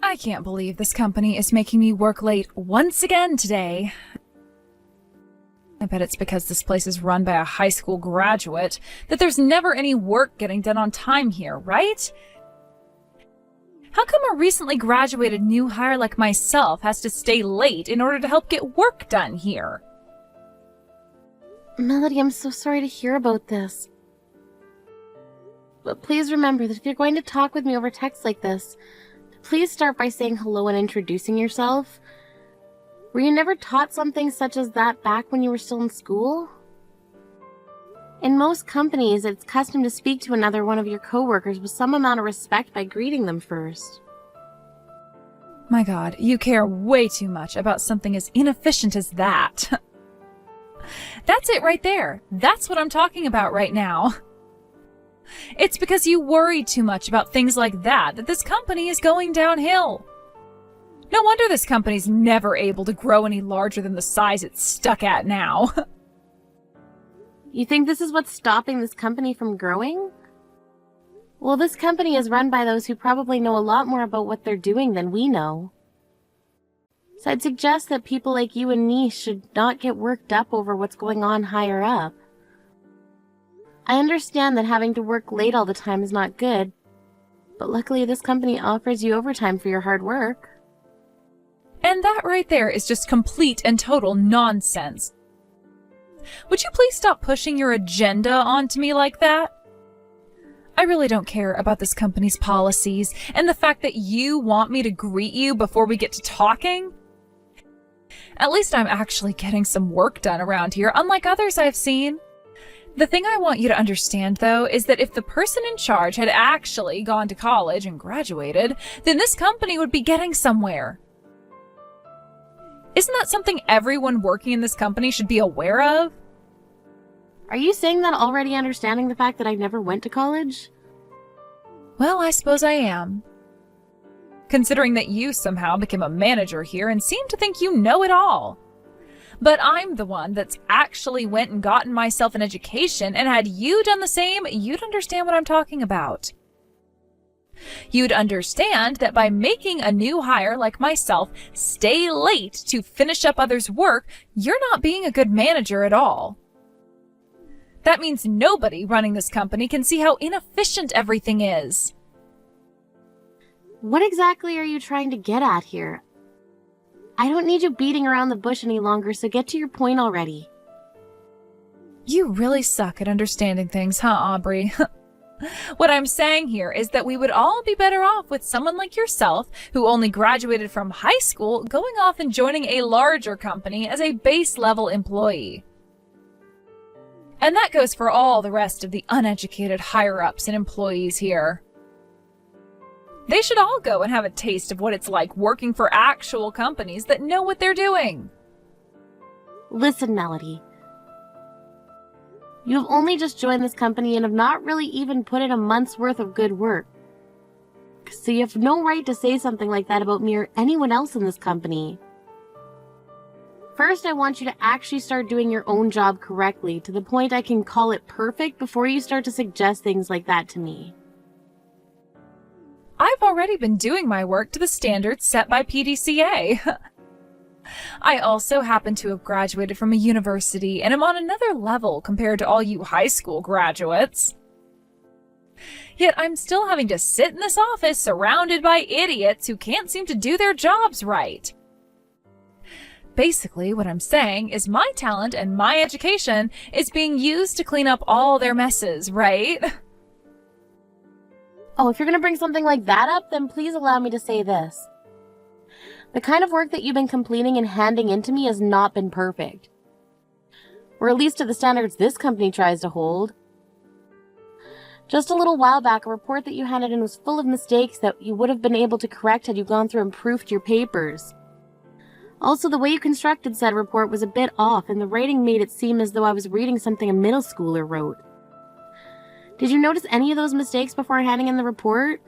I can't believe this company is making me work late once again today. I bet it's because this place is run by a high school graduate that there's never any work getting done on time here, right? How come a recently graduated new hire like myself has to stay late in order to help get work done here? Melody, I'm so sorry to hear about this. But please remember that if you're going to talk with me over text like this, please start by saying hello and introducing yourself. Were you never taught something such as that back when you were still in school? In most companies, it's custom to speak to another one of your coworkers with some amount of respect by greeting them first. My God, you care way too much about something as inefficient as that. That's it right there. That's what I'm talking about right now. It's because you worry too much about things like that this company is going downhill. No wonder this company's never able to grow any larger than the size it's stuck at now. You think this is what's stopping this company from growing? Well, this company is run by those who probably know a lot more about what they're doing than we know. So I'd suggest that people like you and me should not get worked up over what's going on higher up. I understand that having to work late all the time is not good, but luckily this company offers you overtime for your hard work. And that right there is just complete and total nonsense. Would you please stop pushing your agenda onto me like that? I really don't care about this company's policies and the fact that you want me to greet you before we get to talking. At least I'm actually getting some work done around here, unlike others I've seen. The thing I want you to understand, though, is that if the person in charge had actually gone to college and graduated, then this company would be getting somewhere. Isn't that something everyone working in this company should be aware of? Are you saying that already understanding the fact that I never went to college? Well, I suppose I am. Considering that you somehow became a manager here and seem to think you know it all. But I'm the one that's actually went and gotten myself an education, and had you done the same, you'd understand what I'm talking about. You'd understand that by making a new hire like myself stay late to finish up others' work, you're not being a good manager at all. That means nobody running this company can see how inefficient everything is. What exactly are you trying to get at here? I don't need you beating around the bush any longer, so get to your point already. You really suck at understanding things, huh, Aubrey? What I'm saying here is that we would all be better off with someone like yourself, who only graduated from high school, going off and joining a larger company as a base-level employee. And that goes for all the rest of the uneducated higher-ups and employees here. They should all go and have a taste of what it's like working for actual companies that know what they're doing. Listen, Melody. You have only just joined this company and have not really even put in a month's worth of good work. So you have no right to say something like that about me or anyone else in this company. First, I want you to actually start doing your own job correctly, to the point I can call it perfect, before you start to suggest things like that to me. I've already been doing my work to the standards set by PDCA. I also happen to have graduated from a university and am on another level compared to all you high school graduates. Yet I'm still having to sit in this office surrounded by idiots who can't seem to do their jobs right. Basically, what I'm saying is my talent and my education is being used to clean up all their messes, right? Oh, if you're going to bring something like that up, then please allow me to say this. The kind of work that you've been completing and handing in to me has not been perfect. Or at least to the standards this company tries to hold. Just a little while back, a report that you handed in was full of mistakes that you would have been able to correct had you gone through and proofed your papers. Also, the way you constructed said report was a bit off, and the writing made it seem as though I was reading something a middle schooler wrote. Did you notice any of those mistakes before handing in the report?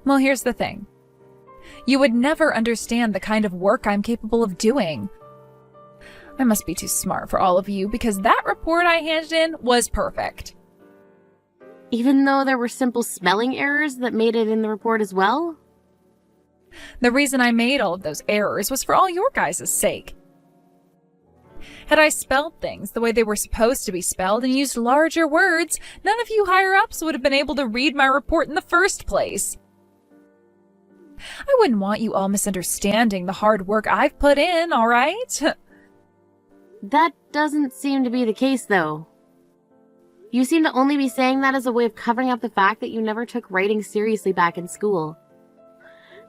Well, here's the thing. You would never understand the kind of work I'm capable of doing. I must be too smart for all of you, because that report I handed in was perfect. Even though there were simple spelling errors that made it in the report as well? The reason I made all of those errors was for all your guys' sake. Had I spelled things the way they were supposed to be spelled and used larger words, none of you higher-ups would have been able to read my report in the first place. I wouldn't want you all misunderstanding the hard work I've put in, all right? That doesn't seem to be the case, though. You seem to only be saying that as a way of covering up the fact that you never took writing seriously back in school.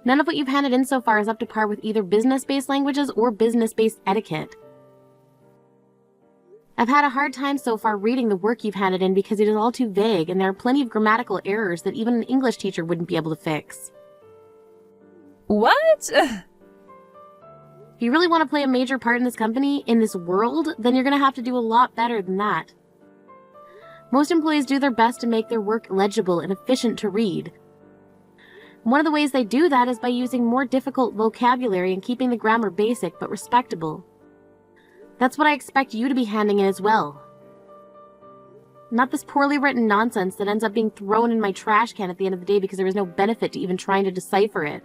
None of what you've handed in so far is up to par with either business-based languages or business-based etiquette. I've had a hard time so far reading the work you've handed in because it is all too vague and there are plenty of grammatical errors that even an English teacher wouldn't be able to fix. What? If you really want to play a major part in this company, in this world, then you're going to have to do a lot better than that. Most employees do their best to make their work legible and efficient to read. One of the ways they do that is by using more difficult vocabulary and keeping the grammar basic but respectable. That's what I expect you to be handing in as well. Not this poorly written nonsense that ends up being thrown in my trash can at the end of the day because there is no benefit to even trying to decipher it.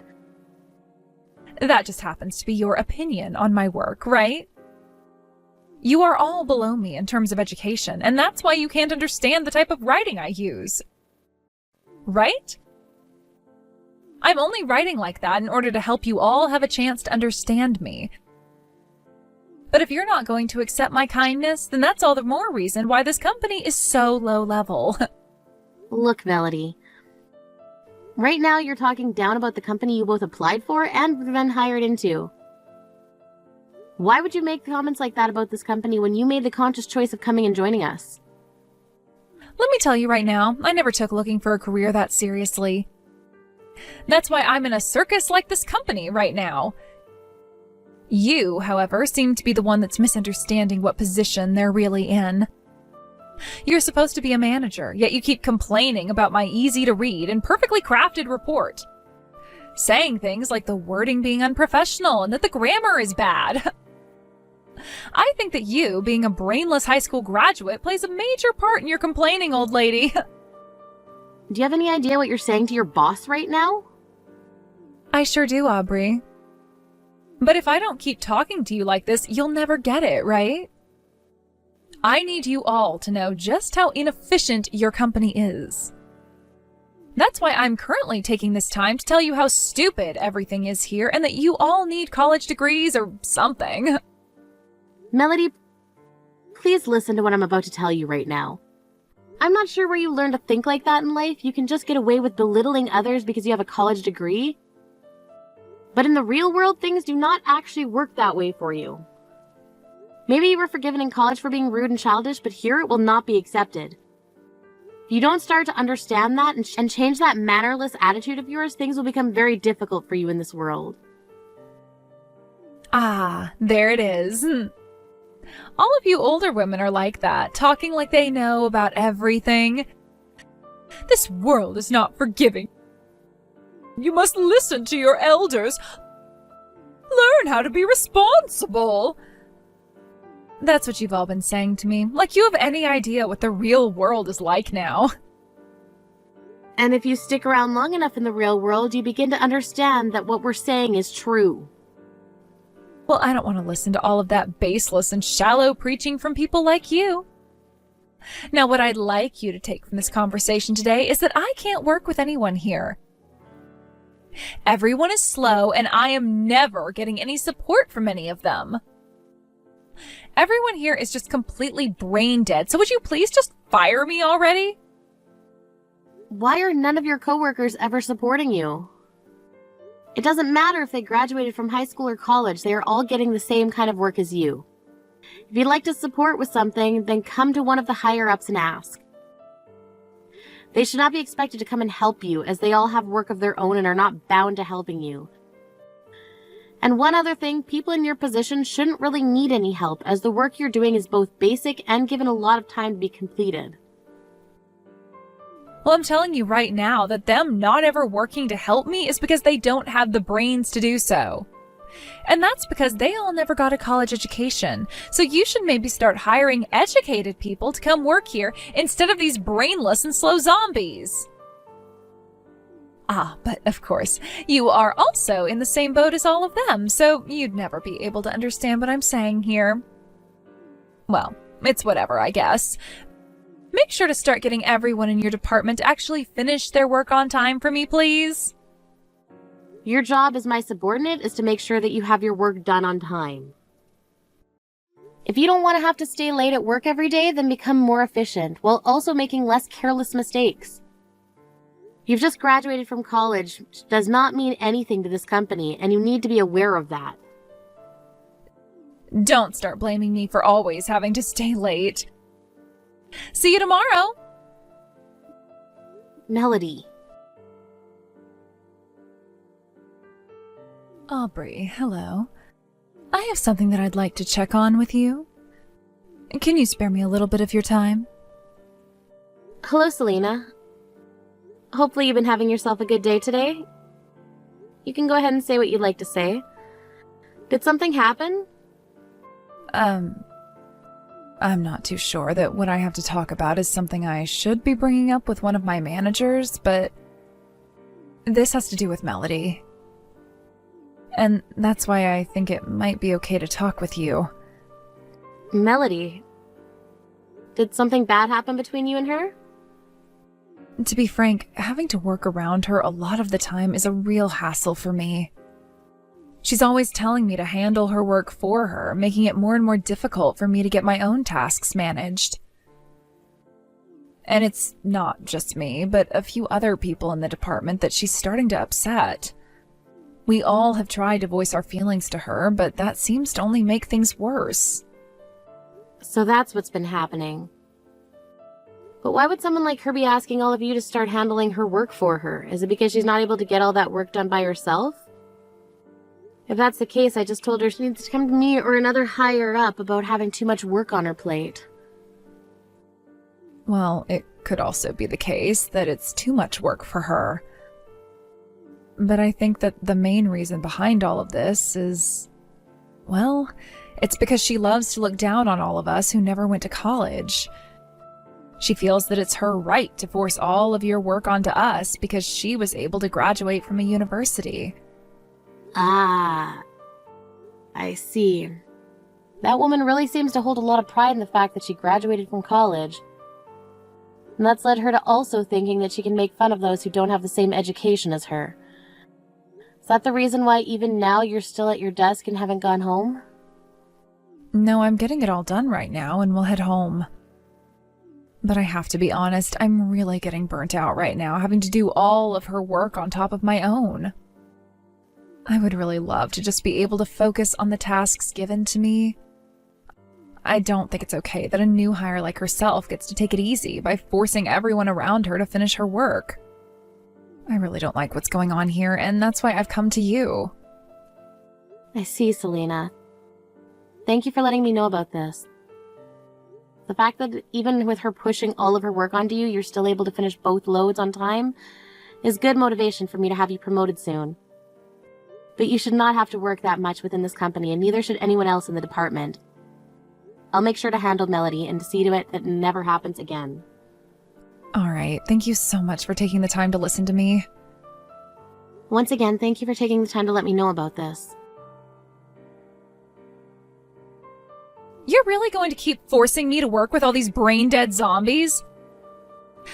That just happens to be your opinion on my work, right? You are all below me in terms of education, and that's why you can't understand the type of writing I use. Right? I'm only writing like that in order to help you all have a chance to understand me. But if you're not going to accept my kindness, then that's all the more reason why this company is so low level. Look, Melody. Right now you're talking down about the company you both applied for and were then hired into. Why would you make comments like that about this company when you made the conscious choice of coming and joining us? Let me tell you right now, I never took looking for a career that seriously. That's why I'm in a circus like this company right now. You, however, seem to be the one that's misunderstanding what position they're really in. You're supposed to be a manager, yet you keep complaining about my easy-to-read and perfectly crafted report. Saying things like the wording being unprofessional and that the grammar is bad. I think that you, being a brainless high school graduate, plays a major part in your complaining, old lady. Do you have any idea what you're saying to your boss right now? I sure do, Aubrey. But if I don't keep talking to you like this, you'll never get it, right? I need you all to know just how inefficient your company is. That's why I'm currently taking this time to tell you how stupid everything is here and that you all need college degrees or something. Melody, please listen to what I'm about to tell you right now. I'm not sure where you learn to think like that in life. You can just get away with belittling others because you have a college degree. But in the real world, things do not actually work that way for you. Maybe you were forgiven in college for being rude and childish, but here it will not be accepted. If you don't start to understand that and change that mannerless attitude of yours, things will become very difficult for you in this world. Ah, there it is. All of you older women are like that, talking like they know about everything. This world is not forgiving. You must listen to your elders. Learn how to be responsible. That's what you've all been saying to me, like you have any idea what the real world is like now. And if you stick around long enough in the real world, you begin to understand that what we're saying is true. Well, I don't want to listen to all of that baseless and shallow preaching from people like you. Now, what I'd like you to take from this conversation today is that I can't work with anyone here. Everyone is slow, and I am never getting any support from any of them. Everyone here is just completely brain dead, so would you please just fire me already? Why are none of your coworkers ever supporting you? It doesn't matter if they graduated from high school or college, they are all getting the same kind of work as you. If you'd like to support with something, then come to one of the higher-ups and ask. They should not be expected to come and help you, as they all have work of their own and are not bound to helping you. And one other thing, people in your position shouldn't really need any help, as the work you're doing is both basic and given a lot of time to be completed. Well, I'm telling you right now that them not ever working to help me is because they don't have the brains to do so. And that's because they all never got a college education. So you should maybe start hiring educated people to come work here instead of these brainless and slow zombies. Ah, but of course, you are also in the same boat as all of them, so you'd never be able to understand what I'm saying here. Well, it's whatever, I guess. Make sure to start getting everyone in your department to actually finish their work on time for me, please. Your job as my subordinate is to make sure that you have your work done on time. If you don't want to have to stay late at work every day, then become more efficient, while also making less careless mistakes. You've just graduated from college, which does not mean anything to this company, and you need to be aware of that. Don't start blaming me for always having to stay late. See you tomorrow. Melody. Aubrey, hello. I have something that I'd like to check on with you. Can you spare me a little bit of your time? Hello, Selena. Hopefully you've been having yourself a good day today. You can go ahead and say what you'd like to say. Did something happen? I'm not too sure that what I have to talk about is something I should be bringing up with one of my managers, but this has to do with Melody. And that's why I think it might be okay to talk with you. Melody. Did something bad happen between you and her? To be frank, having to work around her a lot of the time is a real hassle for me. She's always telling me to handle her work for her, making it more and more difficult for me to get my own tasks managed. And it's not just me, but a few other people in the department that she's starting to upset. We all have tried to voice our feelings to her, but that seems to only make things worse. So that's what's been happening. But why would someone like her be asking all of you to start handling her work for her? Is it because she's not able to get all that work done by herself? If that's the case, I just told her she needs to come to me or another higher up about having too much work on her plate. Well, it could also be the case that it's too much work for her. But I think that the main reason behind all of this is, well, it's because she loves to look down on all of us who never went to college. She feels that it's her right to force all of your work onto us because she was able to graduate from a university. Ah, I see. That woman really seems to hold a lot of pride in the fact that she graduated from college. And that's led her to also thinking that she can make fun of those who don't have the same education as her. Is that the reason why even now you're still at your desk and haven't gone home? No, I'm getting it all done right now and we'll head home. But I have to be honest, I'm really getting burnt out right now, having to do all of her work on top of my own. I would really love to just be able to focus on the tasks given to me. I don't think it's okay that a new hire like herself gets to take it easy by forcing everyone around her to finish her work. I really don't like what's going on here, and that's why I've come to you. I see, Selena. Thank you for letting me know about this. The fact that even with her pushing all of her work onto you, you're still able to finish both loads on time is good motivation for me to have you promoted soon. But you should not have to work that much within this company, and neither should anyone else in the department. I'll make sure to handle Melody and to see to it that it never happens again. All right, thank you so much for taking the time to listen to me. Once again, thank you for taking the time to let me know about this. You're really going to keep forcing me to work with all these brain-dead zombies?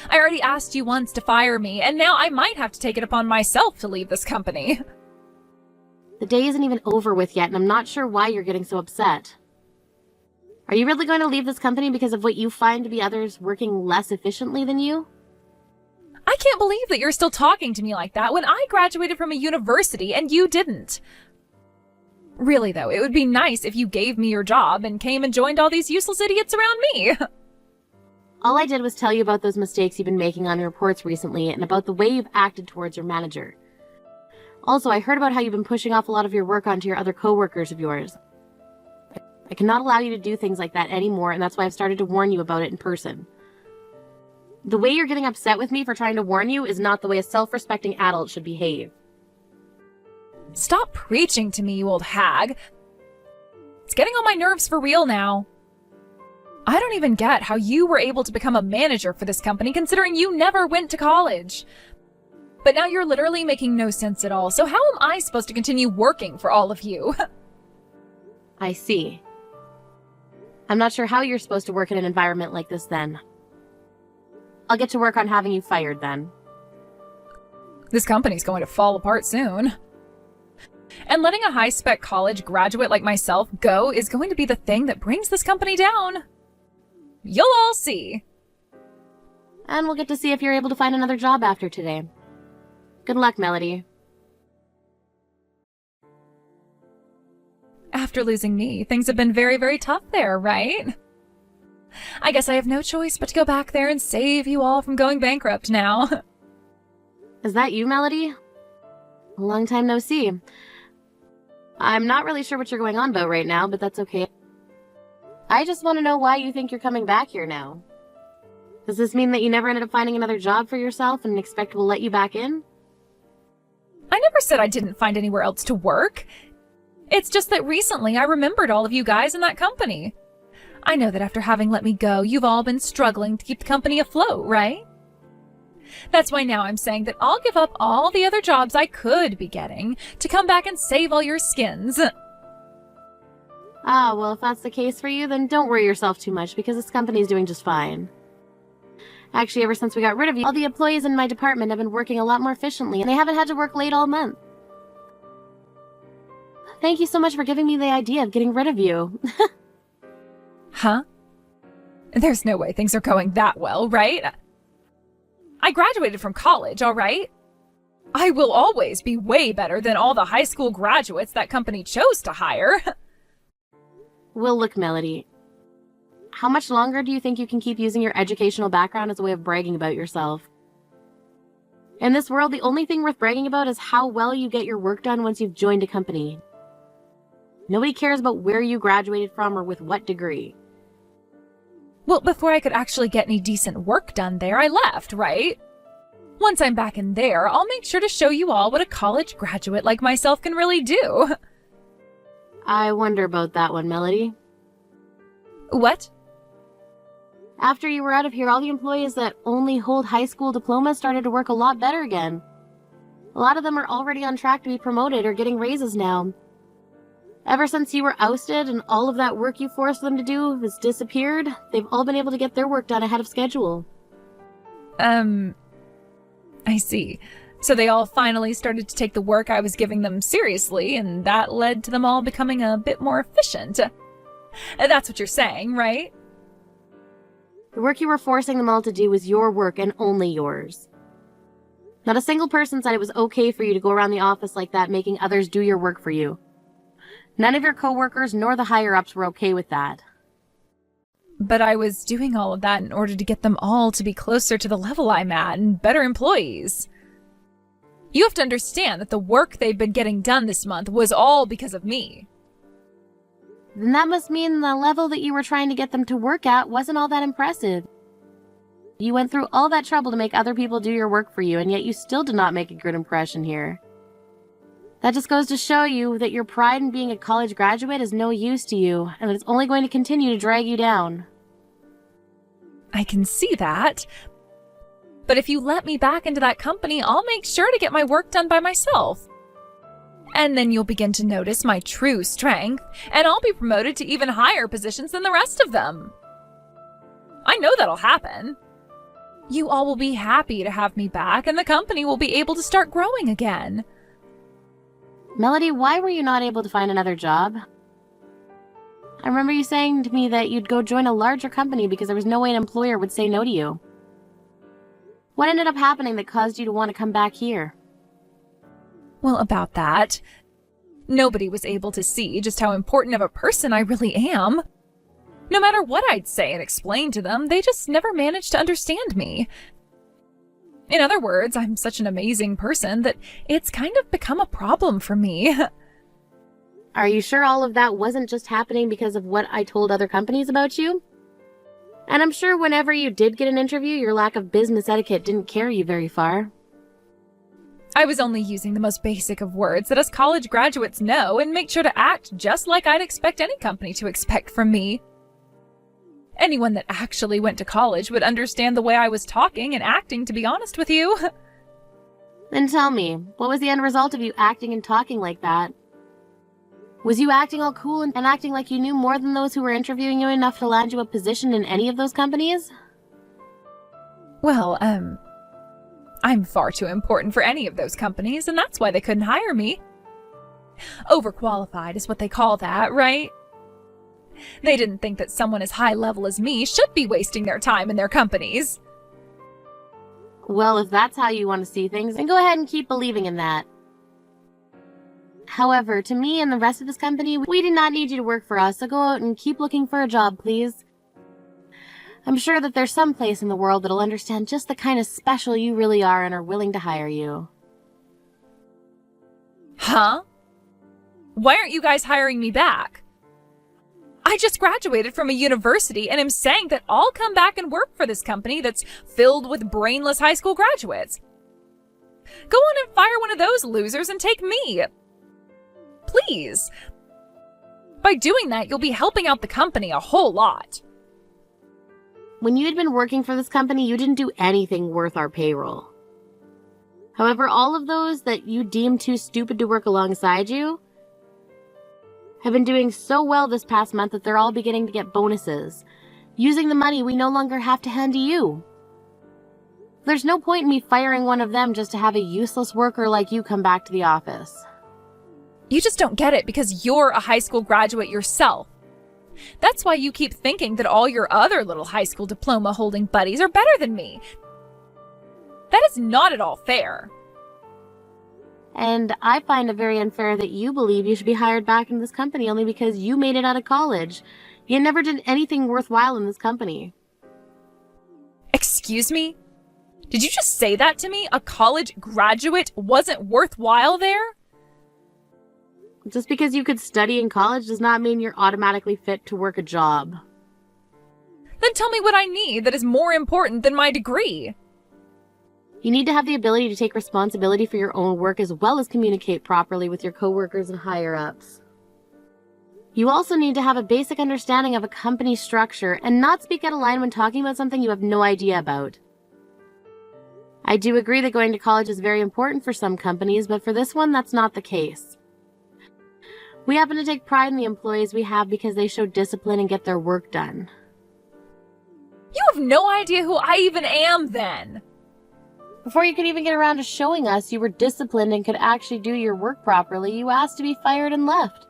I already asked you once to fire me, and now I might have to take it upon myself to leave this company. The day isn't even over with yet, and I'm not sure why you're getting so upset. Are you really going to leave this company because of what you find to be others working less efficiently than you? I can't believe that you're still talking to me like that when I graduated from a university and you didn't. Really, though, it would be nice if you gave me your job and came and joined all these useless idiots around me. All I did was tell you about those mistakes you've been making on your reports recently and about the way you've acted towards your manager. Also, I heard about how you've been pushing off a lot of your work onto your other coworkers of yours. I cannot allow you to do things like that anymore, and that's why I've started to warn you about it in person. The way you're getting upset with me for trying to warn you is not the way a self-respecting adult should behave. Stop preaching to me, you old hag. It's getting on my nerves for real now. I don't even get how you were able to become a manager for this company considering you never went to college. But now you're literally making no sense at all, so how am I supposed to continue working for all of you? I see. I'm not sure how you're supposed to work in an environment like this then. I'll get to work on having you fired then. This company's going to fall apart soon. And letting a high-spec college graduate like myself go is going to be the thing that brings this company down. You'll all see. And we'll get to see if you're able to find another job after today. Good luck, Melody. After losing me, things have been very, very tough there, right? I guess I have no choice but to go back there and save you all from going bankrupt now. Is that you, Melody? A long time no see. I'm not really sure what you're going on about right now, but that's okay. I just want to know why you think you're coming back here now. Does this mean that you never ended up finding another job for yourself and expect we'll let you back in? I never said I didn't find anywhere else to work. It's just that recently I remembered all of you guys in that company. I know that after having let me go, you've all been struggling to keep the company afloat, right? That's why now I'm saying that I'll give up all the other jobs I could be getting to come back and save all your skins. Ah, well, if that's the case for you, then don't worry yourself too much because this company's doing just fine. Actually, ever since we got rid of you, all the employees in my department have been working a lot more efficiently and they haven't had to work late all month. Thank you so much for giving me the idea of getting rid of you. Huh? There's no way things are going that well, right? I graduated from college, all right? I will always be way better than all the high school graduates that company chose to hire. Well, look, Melody. How much longer do you think you can keep using your educational background as a way of bragging about yourself? In this world, the only thing worth bragging about is how well you get your work done once you've joined a company. Nobody cares about where you graduated from or with what degree. Well, before I could actually get any decent work done there, I left, right? Once I'm back in there, I'll make sure to show you all what a college graduate like myself can really do. I wonder about that one, Melody. What? After you were out of here, all the employees that only hold high school diplomas started to work a lot better again. A lot of them are already on track to be promoted or getting raises now. Ever since you were ousted and all of that work you forced them to do has disappeared, they've all been able to get their work done ahead of schedule. I see. So they all finally started to take the work I was giving them seriously, and that led to them all becoming a bit more efficient. That's what you're saying, right? The work you were forcing them all to do was your work and only yours. Not a single person said it was okay for you to go around the office like that, making others do your work for you. None of your coworkers nor the higher-ups were okay with that. But I was doing all of that in order to get them all to be closer to the level I'm at and better employees. You have to understand that the work they've been getting done this month was all because of me. Then that must mean the level that you were trying to get them to work at wasn't all that impressive. You went through all that trouble to make other people do your work for you, and yet you still did not make a good impression here. That just goes to show you that your pride in being a college graduate is no use to you, and that it's only going to continue to drag you down. I can see that. But if you let me back into that company, I'll make sure to get my work done by myself. And then you'll begin to notice my true strength, and I'll be promoted to even higher positions than the rest of them. I know that'll happen. You all will be happy to have me back, and the company will be able to start growing again. Melody, why were you not able to find another job? I remember you saying to me that you'd go join a larger company because there was no way an employer would say no to you. What ended up happening that caused you to want to come back here? Well, about that, nobody was able to see just how important of a person I really am. No matter what I'd say and explain to them, they just never managed to understand me. In other words, I'm such an amazing person that it's kind of become a problem for me. Are you sure all of that wasn't just happening because of what I told other companies about you? And I'm sure whenever you did get an interview, your lack of business etiquette didn't carry you very far. I was only using the most basic of words that us college graduates know and make sure to act just like I'd expect any company to expect from me. Anyone that actually went to college would understand the way I was talking and acting, to be honest with you. Then tell me, what was the end result of you acting and talking like that? Was you acting all cool and acting like you knew more than those who were interviewing you enough to land you a position in any of those companies? Well, I'm far too important for any of those companies, and that's why they couldn't hire me. Overqualified is what they call that, right? They didn't think that someone as high level as me should be wasting their time in their companies. Well, if that's how you want to see things, then go ahead and keep believing in that. However, to me and the rest of this company, we do not need you to work for us, so go out and keep looking for a job, please. I'm sure that there's some place in the world that'll understand just the kind of special you really are and are willing to hire you. Huh? Why aren't you guys hiring me back? I just graduated from a university and am saying that I'll come back and work for this company that's filled with brainless high school graduates. Go on and fire one of those losers and take me. Please. By doing that, you'll be helping out the company a whole lot. When you had been working for this company, you didn't do anything worth our payroll. However, all of those that you deemed too stupid to work alongside you have been doing so well this past month that they're all beginning to get bonuses, using the money we no longer have to hand to you. There's no point in me firing one of them just to have a useless worker like you come back to the office. You just don't get it because you're a high school graduate yourself. That's why you keep thinking that all your other little high school diploma holding buddies are better than me. That is not at all fair. And I find it very unfair that you believe you should be hired back in this company only because you made it out of college. You never did anything worthwhile in this company. Excuse me? Did you just say that to me? A college graduate wasn't worthwhile there? Just because you could study in college does not mean you're automatically fit to work a job. Then tell me what I need that is more important than my degree. You need to have the ability to take responsibility for your own work as well as communicate properly with your coworkers and higher-ups. You also need to have a basic understanding of a company structure and not speak out of line when talking about something you have no idea about. I do agree that going to college is very important for some companies, but for this one, that's not the case. We happen to take pride in the employees we have because they show discipline and get their work done. You have no idea who I even am then. Before you could even get around to showing us you were disciplined and could actually do your work properly, you asked to be fired and left.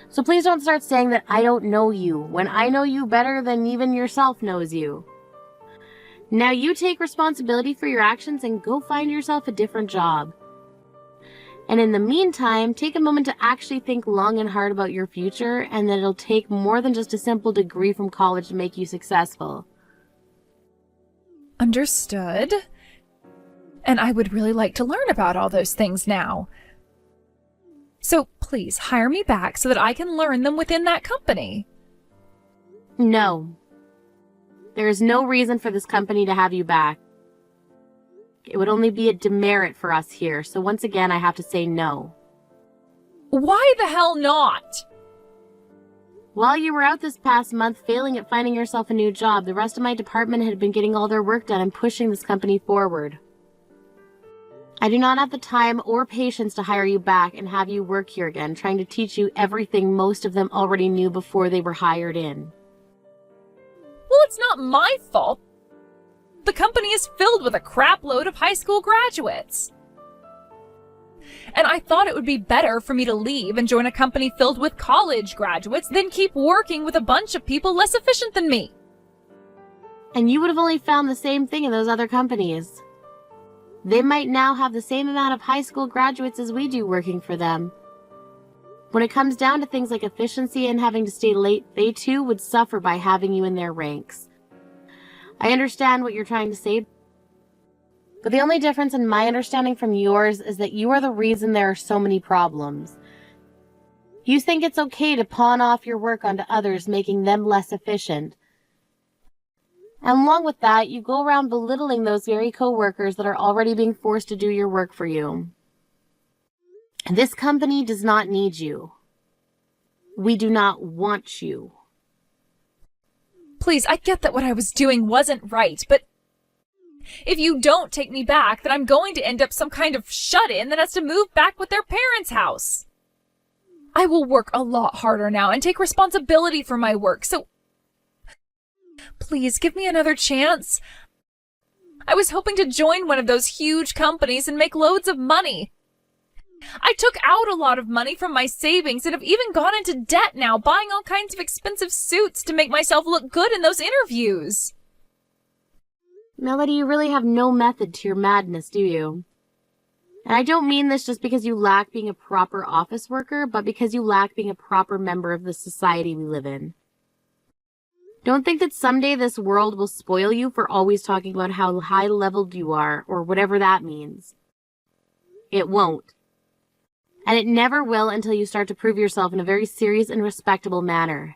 So please don't start saying that I don't know you, when I know you better than even yourself knows you. Now you take responsibility for your actions and go find yourself a different job. And in the meantime, take a moment to actually think long and hard about your future and that it'll take more than just a simple degree from college to make you successful. Understood. And I would really like to learn about all those things now. So please hire me back so that I can learn them within that company. No. There is no reason for this company to have you back. It would only be a demerit for us here, so once again I have to say no. Why the hell not? While you were out this past month failing at finding yourself a new job, the rest of my department had been getting all their work done and pushing this company forward. I do not have the time or patience to hire you back and have you work here again, trying to teach you everything most of them already knew before they were hired in. Well, it's not my fault. The company is filled with a crap load of high school graduates. And I thought it would be better for me to leave and join a company filled with college graduates than keep working with a bunch of people less efficient than me. And you would have only found the same thing in those other companies. They might now have the same amount of high school graduates as we do working for them. When it comes down to things like efficiency and having to stay late, they too would suffer by having you in their ranks. I understand what you're trying to say, but the only difference in my understanding from yours is that you are the reason there are so many problems. You think it's okay to pawn off your work onto others, making them less efficient. And along with that, you go around belittling those very co-workers that are already being forced to do your work for you. This company does not need you. We do not want you. Please, I get that what I was doing wasn't right, but if you don't take me back, then I'm going to end up some kind of shut-in that has to move back with their parents' house. I will work a lot harder now and take responsibility for my work, so please give me another chance. I was hoping to join one of those huge companies and make loads of money. I took out a lot of money from my savings and have even gone into debt now, buying all kinds of expensive suits to make myself look good in those interviews. Melody, you really have no method to your madness, do you? And I don't mean this just because you lack being a proper office worker, but because you lack being a proper member of the society we live in. Don't think that someday this world will spoil you for always talking about how high-leveled you are, or whatever that means. It won't. And it never will until you start to prove yourself in a very serious and respectable manner.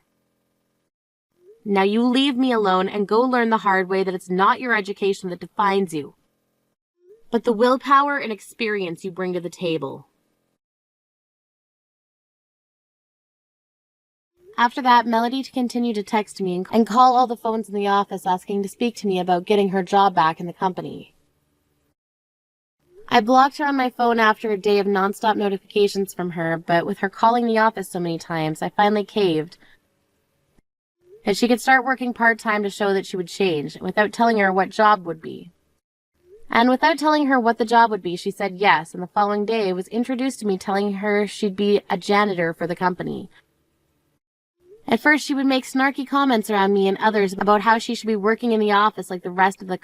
Now you leave me alone and go learn the hard way that it's not your education that defines you, but the willpower and experience you bring to the table. After that, Melody continued to text me and call all the phones in the office asking to speak to me about getting her job back in the company. I blocked her on my phone after a day of nonstop notifications from her, but with her calling the office so many times, I finally caved. And she could start working part-time to show that she would change, without telling her what job would be. And without telling her what the job would be, she said yes, and the following day was introduced to me telling her she'd be a janitor for the company. At first, she would make snarky comments around me and others about how she should be working in the office like the rest of the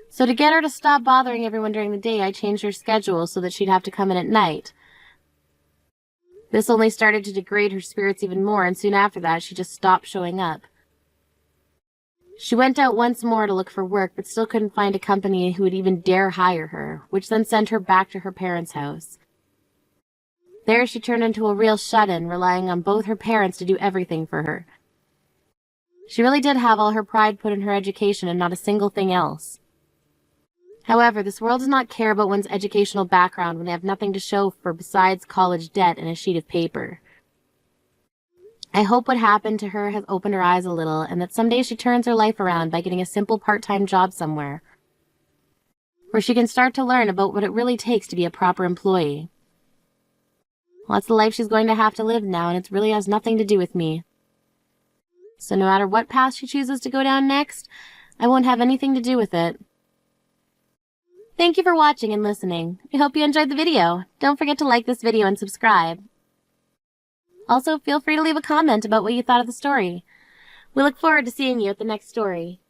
So to get her to stop bothering everyone during the day, I changed her schedule so that she'd have to come in at night. This only started to degrade her spirits even more, and soon after that, she just stopped showing up. She went out once more to look for work, but still couldn't find a company who would even dare hire her, which then sent her back to her parents' house. There she turned into a real shut-in, relying on both her parents to do everything for her. She really did have all her pride put in her education and not a single thing else. However, this world does not care about one's educational background when they have nothing to show for besides college debt and a sheet of paper. I hope what happened to her has opened her eyes a little, and that someday she turns her life around by getting a simple part-time job somewhere, where she can start to learn about what it really takes to be a proper employee. Well, that's the life she's going to have to live now, and it really has nothing to do with me. So no matter what path she chooses to go down next, I won't have anything to do with it. Thank you for watching and listening. I hope you enjoyed the video. Don't forget to like this video and subscribe. Also, feel free to leave a comment about what you thought of the story. We look forward to seeing you at the next story.